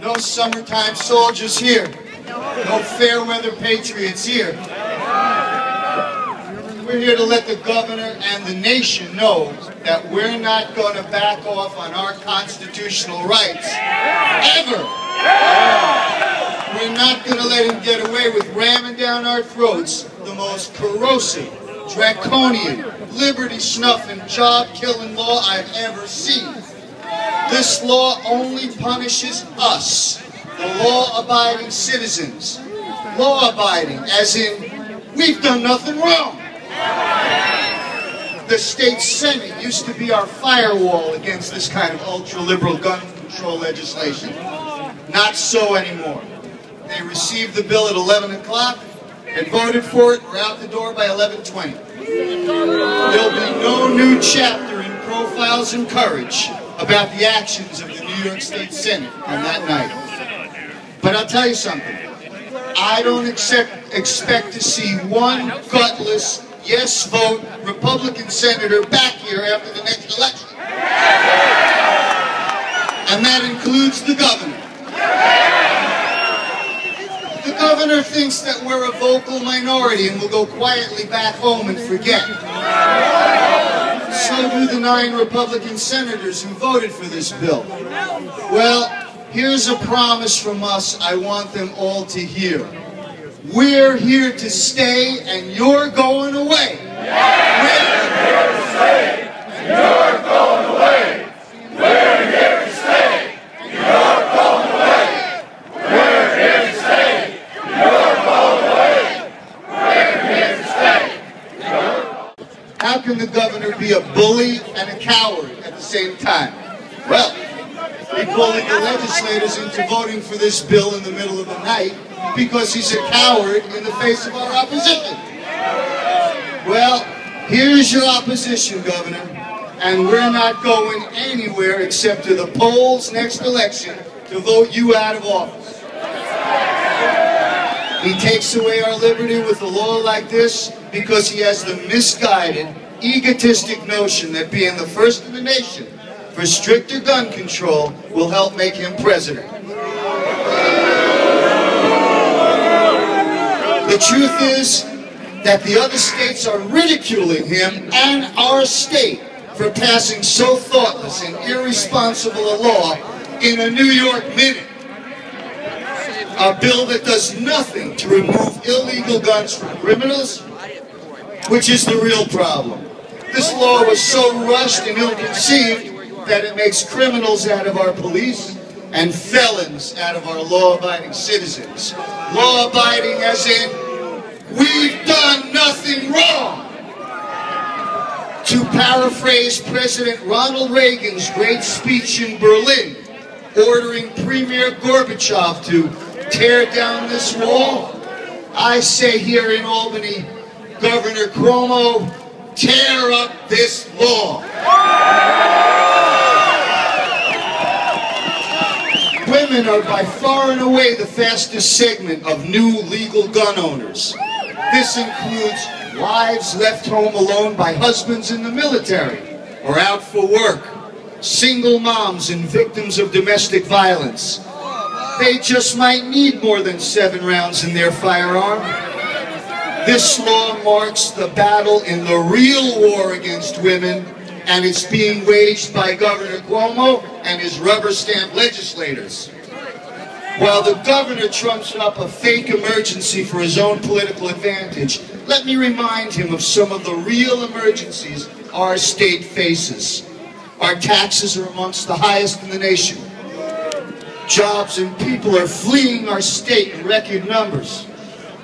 No summertime soldiers here. No fair weather patriots here. We're here to let the governor and the nation know that we're not going to back off on our constitutional rights. Ever. We're not going to let him get away with ramming down our throats the most corrosive, draconian, liberty-snuffing, job-killing law I've ever seen. This law only punishes us, the law-abiding citizens. Law-abiding, as in, we've done nothing wrong. The state Senate used to be our firewall against this kind of ultra-liberal gun control legislation. Not so anymore. They received the bill at 11 o'clock and voted for it. We're out the door by 11:20. There'll be no new chapter in Profiles in Courage about the actions of the New York State Senate on that night. But I'll tell you something. I don't expect to see one gutless, yes vote Republican senator back here after the next election. And that includes the governor. The governor thinks that we're a vocal minority and will go quietly back home and forget. So do the 9 Republican senators who voted for this bill. Well, here's a promise from us I want them all to hear. We're here to stay and you're going away. We're here to stay and you're going away. We're here to stay and you're going away. We're here to stay and you're going away. We're here to stay. How can the governor be a bully and a coward at the same time? Well, he bullied the legislators into voting for this bill in the middle of the night because he's a coward in the face of our opposition. Well, here's your opposition, Governor, and we're not going anywhere except to the polls next election to vote you out of office. He takes away our liberty with a law like this because he has the misguided, egotistic notion that being the first in the nation for stricter gun control will help make him president. The truth is that the other states are ridiculing him and our state for passing so thoughtless and irresponsible a law in a New York minute. A bill that does nothing to remove illegal guns from criminals, which is the real problem. This law was so rushed and ill-conceived that it makes criminals out of our police and felons out of our law-abiding citizens. Law-abiding as in, we've done nothing wrong. To paraphrase President Ronald Reagan's great speech in Berlin, ordering Premier Gorbachev to tear down this wall, I say here in Albany, Governor Cuomo, tear up this law. Women are by far and away the fastest segment of new legal gun owners. This includes wives left home alone by husbands in the military or out for work, single moms and victims of domestic violence. They just might need more than 7 rounds in their firearm. This law marks the battle in the real war against women, and it's being waged by Governor Cuomo and his rubber-stamped legislators. While the governor trumps up a fake emergency for his own political advantage, let me remind him of some of the real emergencies our state faces. Our taxes are amongst the highest in the nation. Jobs and people are fleeing our state in record numbers.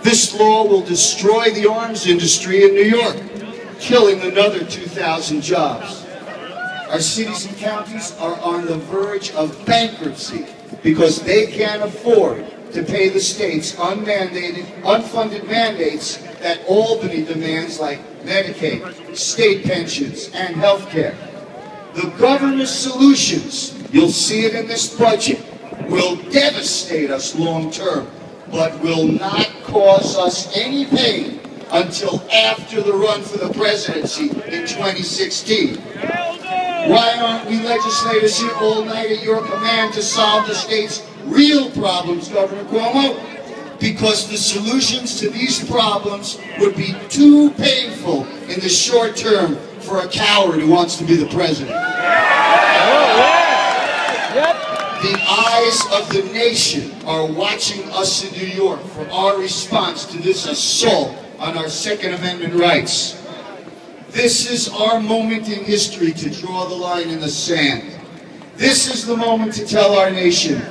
This law will destroy the arms industry in New York, killing another 2,000 jobs. Our cities and counties are on the verge of bankruptcy because they can't afford to pay the state's unmandated, unfunded mandates that Albany demands, like Medicaid, state pensions, and health care. The governor's solutions, you'll see it in this budget, will devastate us long term, but will not cause us any pain until after the run for the presidency in 2016. Why aren't we legislators here all night at your command to solve the state's real problems, Governor Cuomo, because the solutions to these problems would be too painful in the short term for a coward who wants to be the president. The eyes of the nation are watching us in New York for our response to this assault on our Second Amendment rights. This is our moment in history to draw the line in the sand. This is the moment to tell our nation,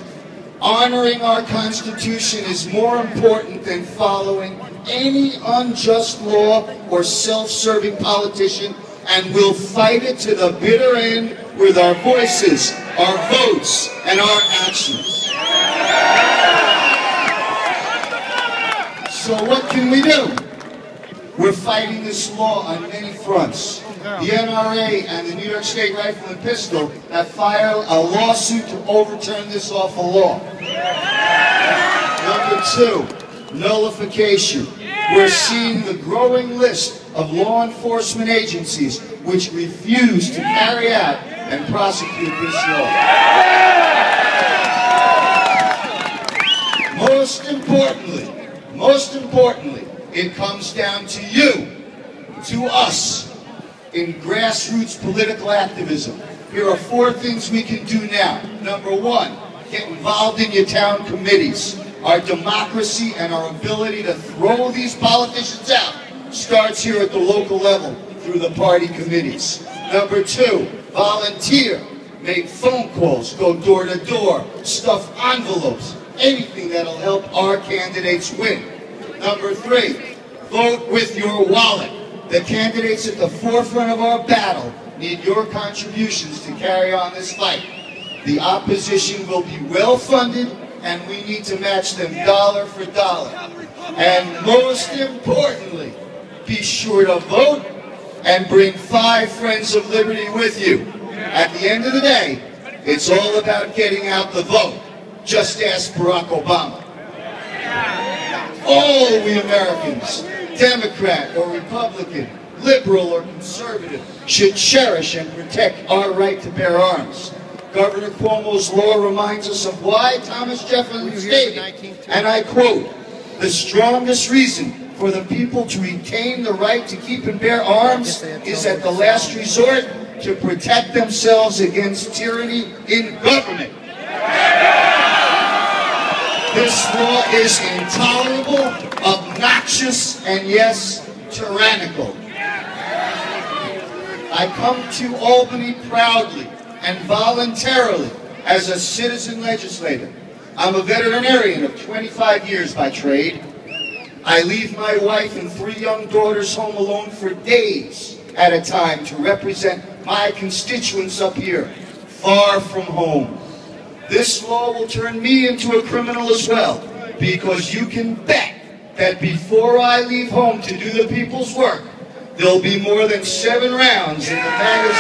honoring our Constitution is more important than following any unjust law or self-serving politician, and we'll fight it to the bitter end with our voices, our votes, and our actions. So what can we do? We're fighting this law on many fronts. The NRA and the New York State Rifle and Pistol have filed a lawsuit to overturn this awful law. Number two, nullification. We're seeing the growing list of law enforcement agencies which refuse to carry out and prosecute this law. Most importantly, it comes down to you, to us, in grassroots political activism. Here are 4 things we can do now. Number 1, get involved in your town committees. Our democracy and our ability to throw these politicians out starts here at the local level through the party committees. Number 2, volunteer. Make phone calls, go door to door, stuff envelopes, anything that'll help our candidates win. Number 3, vote with your wallet. The candidates at the forefront of our battle need your contributions to carry on this fight. The opposition will be well funded, and we need to match them dollar for dollar. And most importantly, be sure to vote and bring 5 friends of liberty with you. At the end of the day, it's all about getting out the vote. Just ask Barack Obama. All we Americans, Democrat or Republican, liberal or conservative, should cherish and protect our right to bear arms. Governor Cuomo's law reminds us of why Thomas Jefferson stated, and I quote, "The strongest reason for the people to retain the right to keep and bear arms is at the last resort to protect themselves against tyranny in government." This law is intolerable, obnoxious, and yes, tyrannical. I come to Albany proudly and voluntarily as a citizen legislator. I'm a veterinarian of 25 years by trade. I leave my wife and 3 young daughters home alone for days at a time to represent my constituents up here, far from home. This law will turn me into a criminal as well, because you can bet that before I leave home to do the people's work, there'll be more than 7 rounds in the magazine.